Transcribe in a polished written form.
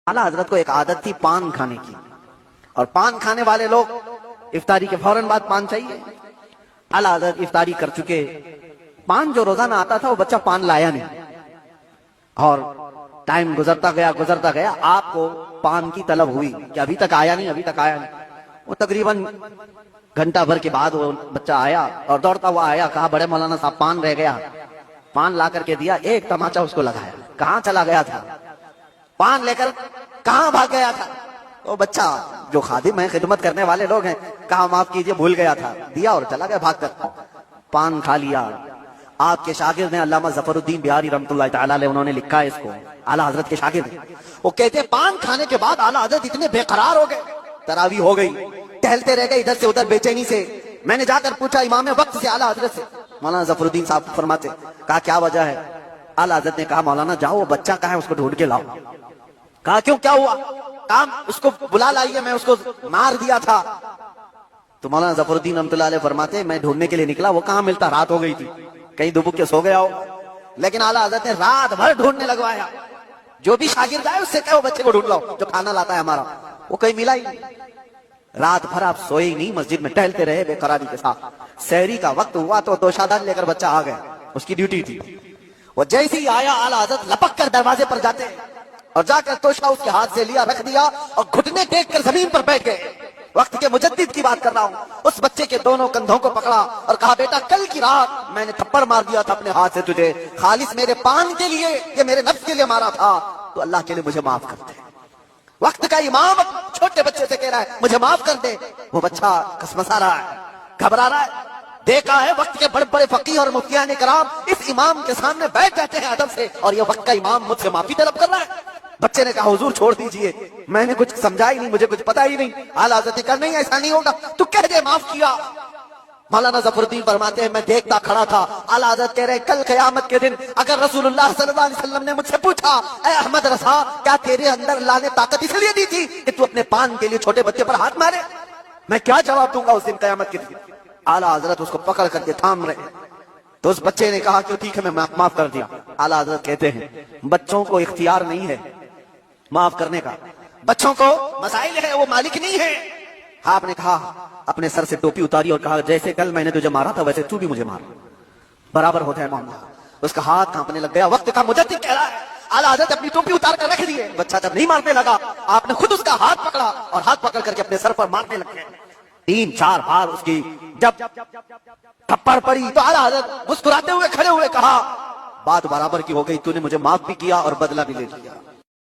आला हजरत को एक आदत थी पान खाने की, और पान खाने वाले लोग इफ्तारी के फौरन बाद पान चाहिए। आला हजरत इफ्तारी कर चुके, पान जो रोजाना आता था वो बच्चा पान लाया नहीं, और टाइम गुजरता गया, आपको पान की तलब हुई कि अभी तक आया नहीं। वो तकरीबन घंटा भर के बाद वो बच्चा आया और दौड़ता हुआ आया, कहा बड़े मौलाना साहब पान रह गया। पान ला करके दिया, एक तमाचा उसको लगाया, कहां चला गया था, पान लेकर कहां भाग गया था। वो बच्चा जो खादिम है, खिदमत करने वाले लोग हैं, कहा माफ कीजिए भूल गया था, दिया और चला गया भाग कर, पान खा लिया। आपके शागिर्द ने अल्लामा जफरुद्दीन बिहारी रहमतुल्लाह तआला अलैह, उन्होंने लिखा है इसको, आला हजरत के शागिर्द, वो कहते हैं पान खाने के बाद आला हजरत इतने बेकरार हो गए, तरावी हो गई, टहलते रह गए इधर से उधर बेचैनी से। मैंने जाकर पूछा इमाम वक्त से, आला हजरत से, मौलाना जफरुद्दीन साहब फरमाते, कहा क्या वजह है। आला हजरत ने कहा मौलाना जाओ वो बच्चा कहाँ है उसको ढूंढ के लाओ। कहा क्यों, क्या हुआ। काम उसको बुला लाइए, मैं उसको मार दिया था। तो मौलाना जफरुद्दीन रहमतुल्लाह अलैह फरमाते, मैं ढूंढने के लिए निकला, वो कहाँ मिलता, रात हो गई थी, कहीं दुबक के सो गया हो। लेकिन आला हजरत ने रात भर ढूंढने लगवाया, जो भी शागिर्द आए उससे कहो बच्चे को ढूंढ लाओ जो खाना लाता है हमारा, वो कहीं मिला ही नहीं। रात भर आप सोए ही नहीं, मस्जिद में टहलते रहे बेकरारी के साथ। सहरी का वक्त हुआ तो दोशादान लेकर बच्चा आ गया, उसकी ड्यूटी थी। वो जैसे ही आया आला हजरत लपक कर दरवाजे पर जाते और जाकर तोशा उसके हाथ से लिया, रख दिया और घुटने टेक कर जमीन पर बैठ गए। वक्त के मुजद्दिद की बात कर रहा हूं। उस बच्चे के दोनों कंधों को पकड़ा और कहा बेटा कल की रात मैंने थप्पड़ मार दिया था अपने हाथ से तुझे, खालिस मेरे पान के लिए, ये मेरे नफ्स के लिए मारा था, तो अल्लाह के लिए मुझे माफ कर दे। वक्त का इमाम छोटे बच्चे से कह रहा है मुझे माफ कर दे। वो बच्चा कसमसा रहा है, घबरा रहा है। देखा है वक्त के बड़े बड़े फकीह और मुफ्तियान कराम इस इमाम के सामने बैठ जाते हैं अदब से, और ये वक्त का इमाम मुझसे माफी तलब कर रहा है। बच्चे ने कहा हुजूर छोड़ दीजिए, मैंने कुछ समझा ही नहीं, मुझे कुछ पता ही नहीं। आला हजरत कर नहीं ऐसा नहीं होगा, तू कह दे माफ किया। मौलाना जफरुद्दीन फरमाते हैं मैं देखता खड़ा था। आला हजरत कह रहे कल क़यामत के दिन अगर रसूलुल्लाह सल्लल्लाहु अलैहि वसल्लम ने मुझसे पूछा ए अहमद रसा क्या तेरे अंदर अल्लाह ने ताकत इसलिए दी थी कि तू अपने पान के लिए छोटे बच्चे पर हाथ मारे, मैं क्या जवाब दूंगा उस दिन क़यामत के दिन। आला हजरत उसको पकड़ करके थाम रहे, तो उस बच्चे ने कहा कि ठीक है मैं माफ कर दिया। आला हजरत कहते हैं बच्चों को इख्तियार नहीं है माफ करने का, बच्चों को मसाइल है, वो मालिक नहीं है। आपने कहा अपने सर से टोपी उतारी और कहा जैसे कल मैंने तुझे मारा था वैसे तू भी मुझे मार, बराबर होता है मामला। उसका हाथ कांपने लग गया। वक्त का मुजद्दिद कह रहा है आला हजरत अपनी टोपी उतार कर रख दिए। बच्चा जब नहीं मारने लगा आपने खुद उसका हाथ पकड़ा और हाथ पकड़ करके अपने सर पर मारने लग गए। 3-4 बार उसकी जब थप्पड़ पड़ी तो आला हजरत मुस्कुराते हुए खड़े हुए कहा बात बराबर की हो गई, तूने मुझे माफ भी किया और बदला भी ले लिया।